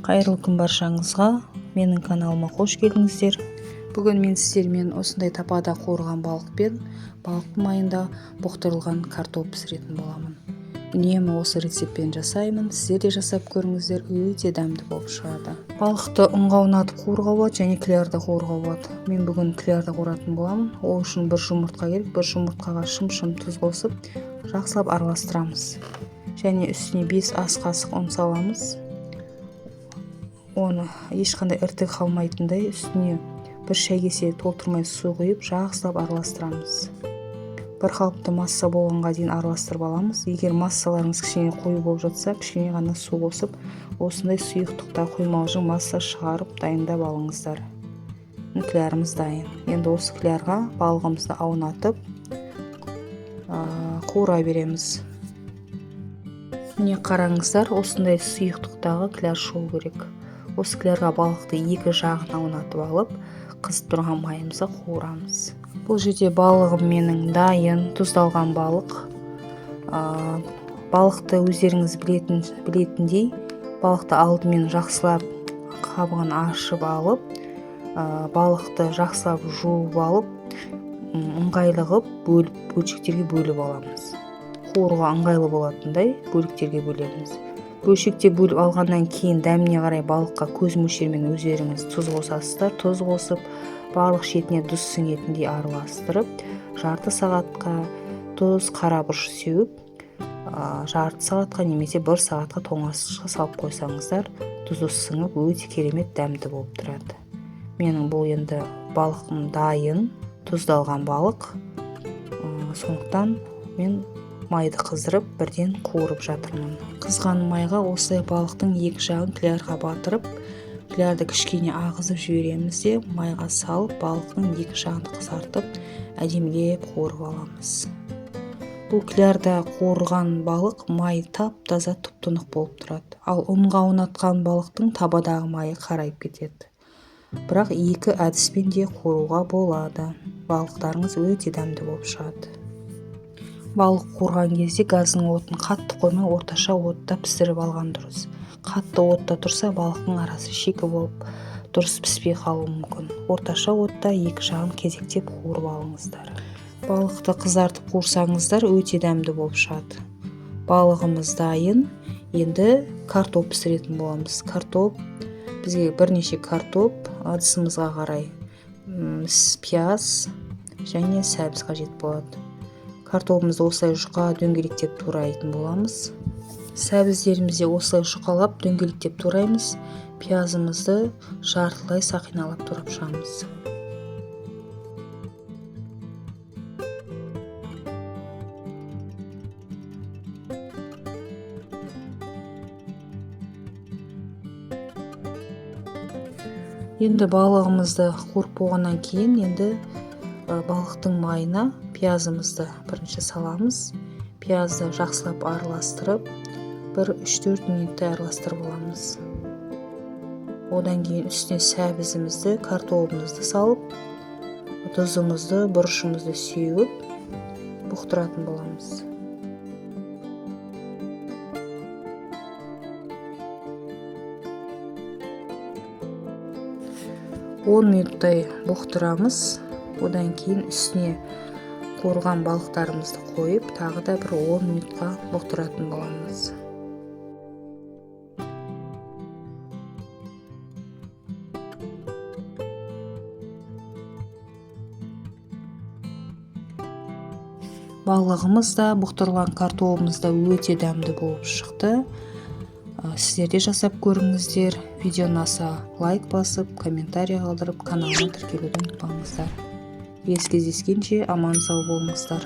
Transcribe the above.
Қайырлы күн баршаңызға, менің каналыма қош келдіңіздер. Бүгін мен сіздермен осындай тапада қуырған балықпен балықтың майында бұқтырылған картоп пісіретін боламын. Үнемі осы рецептпен жасаймын, сіздер де жасап көріңіздер, өте дәмді болып шығады. Балықты ұнға ұнатып қуыруға болады және клярда қуыруға болады. Мен бүгін клярда қуыратын боламын. Ол үшін бір жұмыртқа керек, бір жұмыртқаға шым-шым тұз қосып, жақсылап араластырамыз. Және үстіне 5 ас қасық ұн саламыз. Оны ешқандай іртік қалмайтындай үстіне бір шай кесе толтырмай су құйып жақсылап араластырамыз. Бір қалыпты масса болғанға дейін араластырып аламыз. Егер массаларыңыз кішкене қою болып жатса, кішкене ғана су қосып, осындай сұйықтықта қоймалжың масса шығарып дайындап алыңыздар. Клярымыз дайын. Енді осы клярға балығымызды аунатып қуыра береміз. Міне қараңыздар, осындай сұйықтықтағы кляр шығу керек. Осы клярға балықты екі жағын аунатып алып, қызып тұрған майымызды қуырамыз. Бұл жерде балығым менің дайын, тұздалған балық. Балықты өздеріңіз білетіндей, балықты алдымен жақсылап қабығын ашып алып, балықты жақсылап жуып алып, ыңғайлы қылып бөлшектерге бөліп аламыз. Қуыруға ыңғайлы болатындай бөліктерге бөлеміз. Бөлшекте бөліп алғаннан кейін дәміне қарай балыққа көз мөлшерімен өздеріңіз тұз қосасыздар. Тұз қосып, балық шетіне тұз сіңетіндей араластырып, жарты сағатқа тұз, қара бұрыш сеуіп, жарты сағатқа немесе 1 сағатқа тоңазытқышқа салып қойсаңыздар, тұзы сіңіп өте керемет дәмді болып тұрады. Менің бұл енді балығым дайын, тұздалған балық. Сондықтан мен майды қыздырып, бірден қуырып жатырмын. Қызған майға осылай балықтың екі жағын клярға батырып, клярды кішкене ағызып жібереміз де, майға салып, балықтың екі жағын қызартып, әдемілеп қуырып аламыз. Бұл клярда қуырған балық май тап-таза тұп-тұнық болып тұрады. Ал ұнға ұнатқан балықтың табадағы майы қарайып кетеді. Бірақ екі әдіспен де қуыруға болады. Балықтарыңыз өте дәмді болып шығады. Балық қуырған кезде газдың отын қатты қоймай орташа отта пісіріп алған дұрыс. Қатты отта тұрса балықтың арасы шикі болып дұрыс піспей қалуы мүмкін. Орташа отта екі жағын кезектеп қуырып алыңыздар. Балықты қызартып қуырсаңыздар өте дәмді болып шығады. Балығымыз дайын. Енді картоп пісіретін боламыз. Бізге бірнеше картоп, ыдысымызға қарай пияз және сәбіз қажет болады. Картопымызды осылай жұқа дөңгелектеп турайтын боламыз. Сәбіздерімізді осылай жұқалап дөңгелектеп тураймыз. Пиязымызды жартылай сақиналап турап шығамыз. Енді балығымызды қуырып болғаннан кейін енді балықтың майына пиязымызды бірінші саламыз. Пиязды жақсылап араластырып, 1-3-4 минуттай араластырып аламыз. Одан кейін үстіне сәбізімізді, картопымызды салып, тұзымызды, бұрышымызды сеуіп, бұқтыратын боламыз. Он минуттай бұқтырамыз. Одан кейін үстіне қуырған балықтарымызды қойып, тағы да бір 10 минутқа бұқтыратын боламыз. Балығымыз да, бұқтырылған картопымыз да өте дәмді болып шықты. Сіздер де жасап көріңіздер. Видео ұнаса лайк басып, комментарий қалдырып, каналыма тіркелуді ұмытпаңыздар. Келесі кездескенше аман сау болыңыздар.